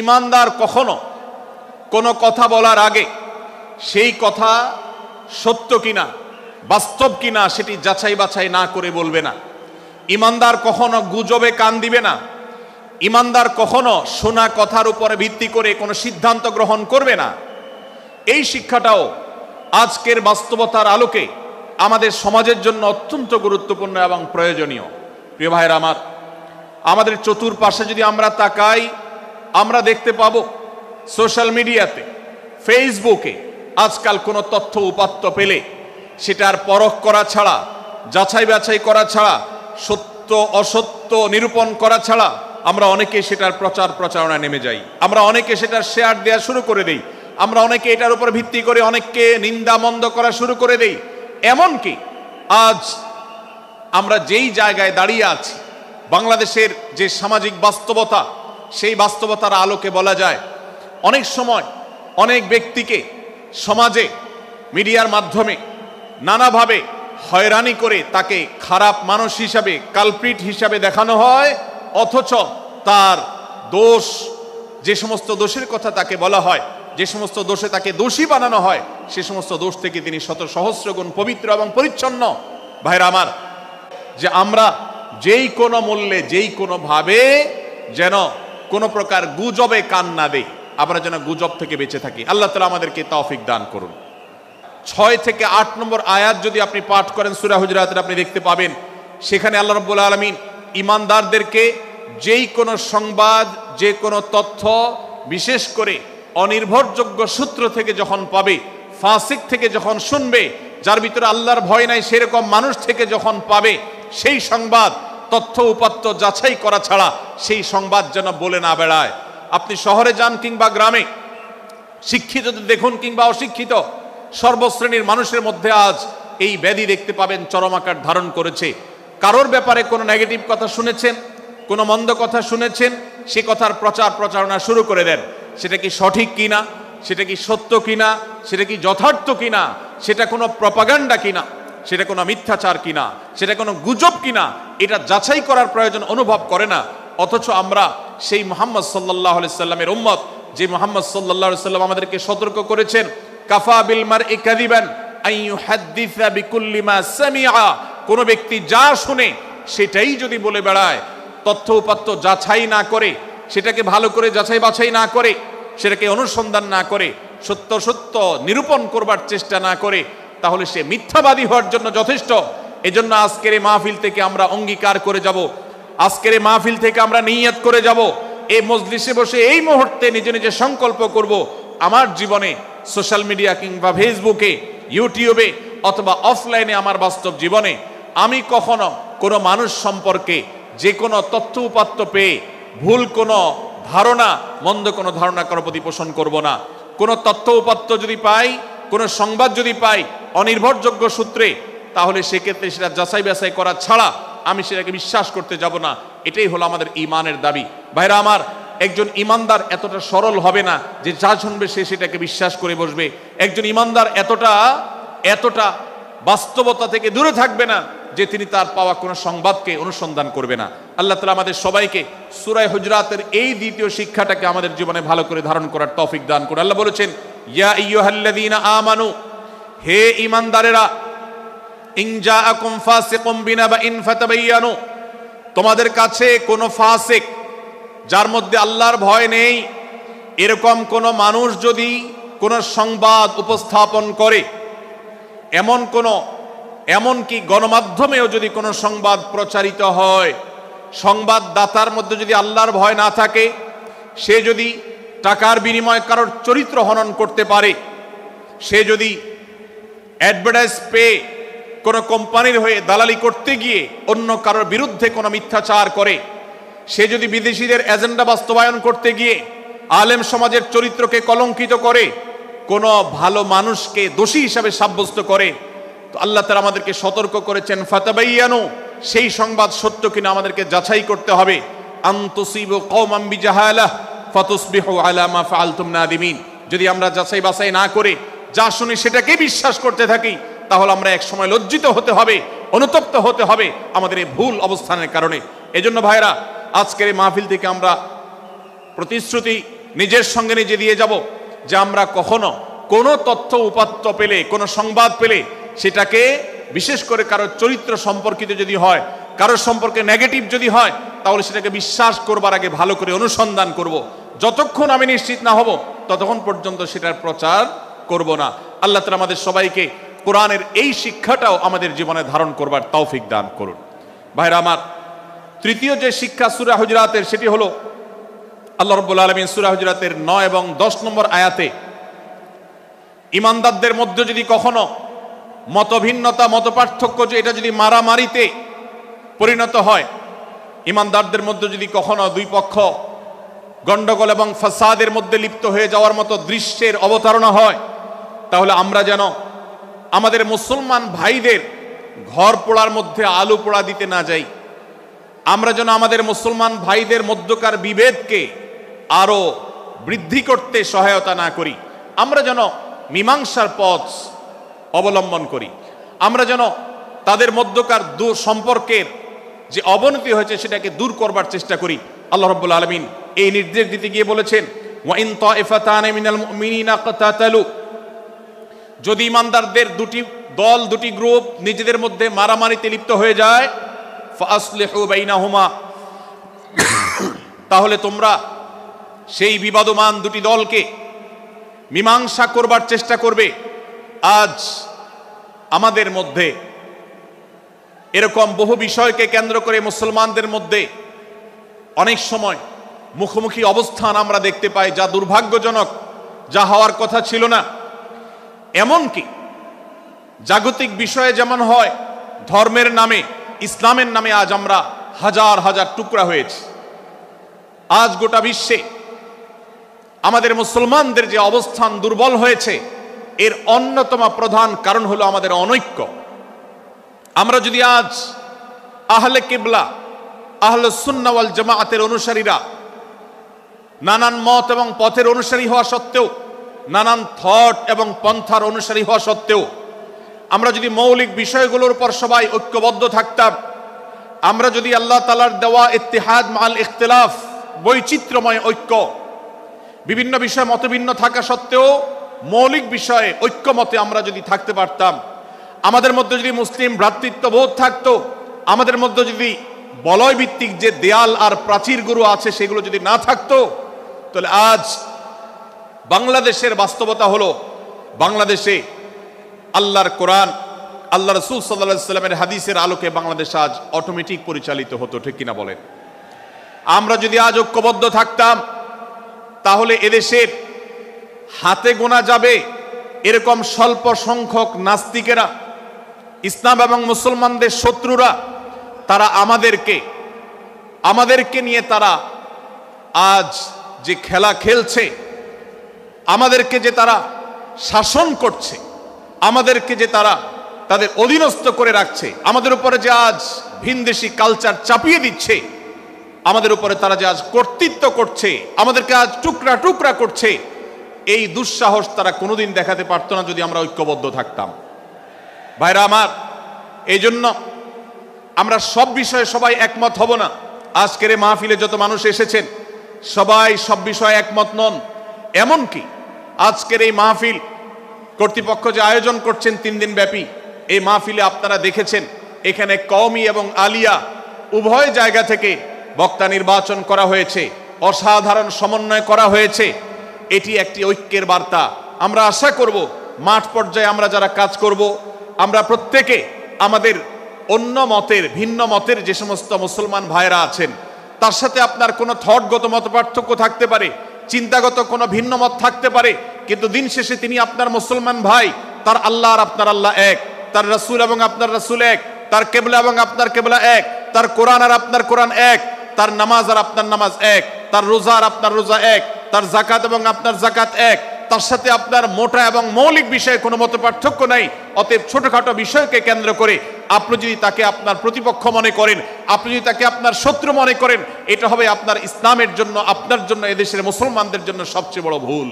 ইমানদার কখনো কোনো কথা বলার আগে সেই কথা সত্য কিনা বাস্তব কিনা সেটি যাচাই বাছাই না করে বলবে না। ইমানদার কখনো গুজবে কান দিবে না। ইমানদার কখনো শোনা কথার উপরে ভিত্তি করে কোনো সিদ্ধান্ত গ্রহণ করবে না। এই শিক্ষাটাও আজকের বাস্তবতার আলোকে আমাদের সমাজের জন্য অত্যন্ত গুরুত্বপূর্ণ এবং প্রয়োজনীয়। প্রিয় ভাইরা আমার, আমাদের চতুর্পাশে যদি আমরা তাকাই, আমরা দেখতে পাবো সোশ্যাল মিডিয়াতে, ফেসবুকে আজকাল কোনো তথ্য উপাত্ত পেলে সেটার পরখ করা ছাড়া, যাচাই বাছাই করা ছাড়া, সত্য অসত্য নিরূপণ করা ছাড়া আমরা অনেকে সেটার প্রচার প্রচারণা নেমে যাই। আমরা অনেকে সেটার শেয়ার দেওয়া শুরু করে দেই। আমরা অনেকে এটার উপর ভিত্তি করে অনেককে নিন্দা মন্দ করা শুরু করে দেই। এমনকি আজ আমরা যেই জায়গায় দাঁড়িয়ে আছি, বাংলাদেশের যে সামাজিক বাস্তবতা, সেই বাস্তবতার আলোকে বলা যায় অনেক সময় অনেক ব্যক্তিকে সমাজে মিডিয়ার মাধ্যমে নানাভাবে হয়রানি করে তাকে খারাপ মানুষ হিসাবে, কালপ্রিট হিসাবে দেখানো হয়, অথচ তার দোষ, যে সমস্ত দোষের কথা তাকে বলা হয়, যে সমস্ত দোষে তাকে দোষী বানানো হয়, সে সমস্ত দোষ থেকে তিনি শত সহস্র গুণ পবিত্র এবং পরিচ্ছন্ন। ভাইরা আমার, যে আমরা যেই কোনো মূল্যে, যেই কোনো ভাবে যেন কোনো প্রকার গুজবে কান না দেই, আমরা যেন গুজব থেকে বেঁচে থাকি। আল্লাহ তাআলা আমাদেরকে তৌফিক দান করুন। 6 থেকে 8 নম্বর আয়াত যদি আপনি পাঠ করেন সূরা হুজুরাতের, আপনি দেখতে পাবেন সেখানে আল্লাহ রাব্বুল আলামিন ঈমানদারদেরকে যেই কোনো সংবাদ, যে কোনো তথ্য, বিশেষ করে অনির্ভরযোগ্য সূত্র থেকে যখন পাবে, ফাসিক থেকে যখন শুনবে, যার ভিতরে আল্লাহর ভয় নাই সেরকম মানুষ থেকে যখন পাবে, সেই সংবাদ তথ্য উপাত্ত যাচাই করা ছাড়া সেই সংবাদ যেন বলে না বেড়ায়। আপনি শহরে যান কিংবা গ্রামে, শিক্ষিত দেখুন কিংবা অশিক্ষিত, সর্বশ্রেণীর মানুষের মধ্যে আজ এই ব্যাধি দেখতে পাবেন চরম আকার ধারণ করেছে। কারোর ব্যাপারে কোনো নেগেটিভ কথা শুনেছেন, কোনো মন্দ কথা শুনেছেন, সে কথার প্রচার প্রচারণা শুরু করে দেন। সেটা কি সঠিক কিনা, সেটা কি সত্য কিনা, সেটা কি যথার্থ কিনা, সেটা কোনো প্রপাগান্ডা কিনা, সেটা কোনো মিথ্যাচার কিনা, সেটা কোনো গুজব কিনা, এটা যাচাই করার প্রয়োজন অনুভব করে না। অথচ আমরা সেই মুহাম্মদ সাল্লাল্লাহু আলাইহি সাল্লামের উম্মত, যে মুহাম্মদ সাল্লাল্লাহু আলাইহি সাল্লাম আমাদেরকে সতর্ক করেছেন, কাফা বিল মারই কাযিবান আন ইউহাদ্দিসা বিকুল্লি মা সামিআ, কোন ব্যক্তি যা শুনে সেটাই যদি বলে বেড়ায়, তথ্য উপাত্ত যাচাই না করে, সেটাকে ভালো করে যাচাই বাছাই না করে, সেটাকে অনুসন্ধান না করে, সত্য সত্য নিরূপণ করবার চেষ্টা না করে, তাহলে সে মিথ্যাবাদী হওয়ার জন্য যথেষ্ট। এজন্য আজকের এই মাহফিল থেকে আমরা অঙ্গীকার করে যাব, আজকের এই মাহফিল থেকে আমরা নিয়ত করে যাব, এই মজলিসে বসে এই মুহূর্তে নিজে নিজে সংকল্প করব, আমার জীবনে সোশ্যাল মিডিয়া কিংবা ফেসবুকে, ইউটিউবে অথবা অফলাইনে আমার বাস্তব জীবনে আমি কখনো কোনো মানুষ সম্পর্কে যে কোনো তথ্য উপাত্ত পেয়ে ভুল কোনো ধারণা, মন্দ কোনো ধারণা কারো প্রতি পোষণ করব না। কোনো তথ্য উপাত্ত যদি পাই, কোনো সংবাদ যদি পাই অনির্ভরযোগ্য সূত্রে, তাহলে সেক্ষেত্রে সেটা যাচাই বাছাই করা ছাড়া আমি সেটাকে বিশ্বাস করতে যাব না। এটাই হলো আমাদের ঈমানের দাবি। ভাইরা আমার, একজন ঈমানদার এতটা সরল হবে না যে যা শুনবে সে সেটাকে বিশ্বাস করে বসবে। একজন ঈমানদার এতটা বাস্তবতা থেকে দূরে থাকবে না যে তিনি তার পাওয়া কোনো সংবাদকে অনুসন্ধান করবে না। আল্লাহ তাআলা আমাদের সবাইকে সূরা হুজুরাতের এই দ্বিতীয় শিক্ষাটাকে আমাদের জীবনে ভালো করে ধারণ করার তৌফিক দান করুন। আল্লাহ বলেছেন, ইয়া আইয়ুহাল্লাযীনা আমানু, হে ঈমানদারেরা, ইন জাআকুম ফাসিকুম বিনাবাইন ফাতাবায়ানু, তোমাদের কাছে কোনো ফাসিক, যার মধ্যে আল্লাহর ভয় নেই, এরকম কোনো মানুষ যদি কোনো সংবাদ উপস্থাপন করে, এমনকি গণমাধ্যমেও যদি কোনো সংবাদ প্রচারিত হয়, সংবাদদাতার মধ্যে যদি আল্লাহর ভয় না থাকে, সে যদি টাকার বিনিময়ে কারোর চরিত্র হনন করতে পারে, সে যদি অ্যাডভার্টাইজ পেয়ে কোনো কোম্পানির হয়ে দালালি করতে গিয়ে অন্য কারোর বিরুদ্ধে কোনো মিথ্যাচার করে, সে যদি বিদেশিদের এজেন্ডা বাস্তবায়ন করতে গিয়ে আলেম সমাজের চরিত্রকে কলঙ্কিত করে, কোনো ভালো মানুষকে দোষী হিসাবে সাব্যস্ত করে, তো আল্লাহ তাআলা আমাদেরকে সতর্ক করেছেন, ফাতাবায়ানু, সেই সংবাদ সত্য কিনা আমাদেরকে যাচাই করতে হবে। আন তুসিবু কওমান বিজাহালাহ ফাতুসবিহু আলা মা ফাআলতুম নাদিমিন, যদি আমরা যাচাই বাছাই না করে যা শুনি সেটাকে বিশ্বাস করতে থাকি, তাহলে আমরা এক সময় লজ্জিত হতে হবে, অনুতপ্ত হতে হবে আমাদের এই ভুল অবস্থানের কারণে। এজন্য ভাইরা, আজকের এই মাহফিল থেকে আমরা প্রতিশ্রুতি নিজের সঙ্গে নিজে দিয়ে যাব যে আমরা কখনো কোনো তথ্য উপাত্ত পেলে, কোনো সংবাদ পেলে সেটাকে বিশেষ করে কারো চরিত্র সম্পর্কিত যদি হয়, কারোর সম্পর্কে নেগেটিভ যদি হয়, তাহলে সেটাকে বিশ্বাস করবার আগে ভালো করে অনুসন্ধান করব। যতক্ষণ আমি নিশ্চিত না হব ততক্ষণ পর্যন্ত সেটার প্রচার করব না। আল্লাহ তাআলা আমাদের সবাইকে কোরআনের এই শিক্ষাটাও আমাদের জীবনে ধারণ করবার তৌফিক দান করুন। ভাইরা আমার, তৃতীয় যে শিক্ষা সূরা হুজুরাতের, সেটি হলো আল্লাহ রাব্বুল আলামিন সূরা হুজুরাতের 9 এবং 10 নম্বর আয়াতে ঈমানদারদের মধ্যে যদি কখনো মতভিন্নতা, মতপার্থক্য, যে এটা যদি মারামারিতে পরিণত হয়, ঈমানদারদের মধ্যে যদি কখনো দুই পক্ষ গন্ডগোল এবং ফাসাদের মধ্যে লিপ্ত হয়ে যাওয়ার মতো দৃশ্যের অবতারণা হয়, তাহলে আমরা যেন আমাদের মুসলমান ভাইদের ঘর পোড়ার মধ্যে আলু পোড়া দিতে না যাই। আমরা যেন আমাদের মুসলমান ভাইদের মধ্যকার বিভেদকে আরো বৃদ্ধি করতে সহায়তা না করি। আমরা যেন মীমাংসার পথ অবলম্বন করি। আমরা যেন তাদের মধ্যকার সম্পর্কের যে অবনতি হয়েছে সেটাকে দূর করবার চেষ্টা করি। আল্লাহ রাব্বুল আলামিন এই নির্দেশ দিতে গিয়ে বলেছেন, ওয়া ইন তাইফাতান মিনাল মুমিনিনা কাতাতালু, যদি ঈমানদারদের দুটি দল, দুটি গ্রুপ নিজেদের মধ্যে মারামারিতে লিপ্ত হয়ে যায়, ফাসলিহু বাইনাহুমা, তাহলে তোমরা সেই বিবাদমান দুটি দলকে মীমাংসা করবার চেষ্টা করবে। আজ আমাদের মধ্যে এরকম বহু বিষয়কে কেন্দ্র করে মুসলমানদের মধ্যে অনেক সময় মুখোমুখি অবস্থান আমরা দেখতে পাই, যা দুর্ভাগ্যজনক, যা হওয়ার কথা ছিল না। এমনকি জাগতিক বিষয়ে যেমন হয়, ধর্মের নামে, ইসলামের নামে আজ আমরা হাজার হাজার টুকরা হয়েছি। আজ গোটা বিশ্বে আমাদের মুসলমানদের যে অবস্থান দুর্বল হয়েছে, এর অন্যতম প্রধান কারণ হলো আমাদের অনৈক্য। আমরা যদি আজ আহলে কিবলা, আহলে সুন্নাহ ওয়াল জামাআতের অনুসারীরা নানান মত এবং পথের অনুসারী হওয়া সত্ত্বেও, নানান থট এবং পন্থার অনুসারী হওয়া সত্ত্বেও, আমরা যদি মৌলিক বিষয়গুলোর উপর সবাই ঐক্যবদ্ধ থাকতাম, আমরা যদি আল্লাহ তাআলার দেওয়া ইত্তিহাদ মাল ইখতিলাফ, বৈচিত্র্যময় ঐক্য, বিভিন্ন বিষয়ে মতভিন্ন থাকা সত্ত্বেও মৌলিক বিষয়ে ঐক্যমতে আমরা যদি থাকতে পারতাম, আমাদের মধ্যে যদি মুসলিম ভ্রাতৃত্ববোধ থাকতো, আমাদের মধ্যে যদি বলয় ভিত্তিক যে দেয়াল আর প্রাচীরগুলো আছে সেগুলো যদি না থাকতো, তাহলে আজ বাংলাদেশের বাস্তবতা হলো, বাংলাদেশে আল্লাহর কোরআন, আল্লাহ রাসূল সাল্লাল্লাহু আলাইহি ওয়াসাল্লামের হাদিসের আলোকে বাংলাদেশ আজ অটোমেটিক পরিচালিত হতো, ঠিক কিনা বলেন? আমরা যদি আজ ঐক্যবদ্ধ থাকতাম, তাহলে এদেশের হাতে গোনা যাবে এরকম স্বল্প সংখ্যক নাস্তিকেরা, ইসলাম এবং মুসলমানদের শত্রুরা, তারা আমাদেরকে নিয়ে তারা আজ যে খেলা খেলছে, আমাদেরকে যে তারা শাসন করছে, আমাদেরকে যে তারা তাদের অধীনস্থ করে রাখছে, আমাদের উপরে যে আজ ভিনদেশি কালচার চাপিয়ে দিচ্ছে, আমাদের উপরে তারা যে আজ কর্তৃত্ব করছে, আমাদেরকে আজ টুকরা টুকরা করছে, এই দুঃসাহস তারা কোনোদিন দেখাতে পারতো না যদি আমরা ঐক্যবদ্ধ থাকতাম। ভাইরা আমার, এই জন্য আমরা সব বিষয়ে সবাই একমত হব না। আজকের এই মাহফিলে যত মানুষ এসেছেন সবাই সব বিষয়ে একমত নন। এমনকি আজকের এই মাহফিল কর্তৃপক্ষ যে আয়োজন করছেন 3 দিন ব্যাপী, এই মাহফিলে আপনারা দেখেছেন এখানে কওমি এবং আলিয়া উভয় জায়গা থেকে বক্তা নির্বাচন করা হয়েছে, অসাধারণ সমন্বয় করা হয়েছে। এটি একটি ঐক্যের বার্তা। আমরা আশা করব মাঠ পর্যায়ে আমরা যারা কাজ করব, আমরা প্রত্যেকে আমাদের অন্য মতের, ভিন্ন মতের যে সমস্ত মুসলমান ভাইরা আছেন, তার সাথে আপনার কোনো থটগত মত পার্থক্য থাকতে পারে, চিন্তাগত কোনো ভিন্ন মত থাকতে পারে, কিন্তু দিন শেষে তিনি আপনার মুসলমান ভাই। তার আল্লাহ আর আপনার আল্লাহ এক, তার রাসূল এবং আপনার রাসূল এক, তার কিবলা এবং আপনার কিবলা এক, তার কোরআন আর আপনার কোরআন এক, তার নামাজ আর আপনার নামাজ এক, তার রোজা আর আপনার রোজা এক, তার যাকাত এবং আপনার যাকাত এক, তার সাথে আপনার মোটা এবং মৌলিক বিষয়ে কোনো মত পার্থক্য নাই। অতএব ছোটখাটো বিষয়কে কেন্দ্র করে আপনি যদি তাকে আপনার প্রতিপক্ষ মনে করেন, আপনি যদি তাকে আপনার শত্রু মনে করেন, এটা হবে আপনার ইসলামের জন্য, আপনার জন্য, এদেশের মুসলমানদের জন্য সবচেয়ে বড় ভুল।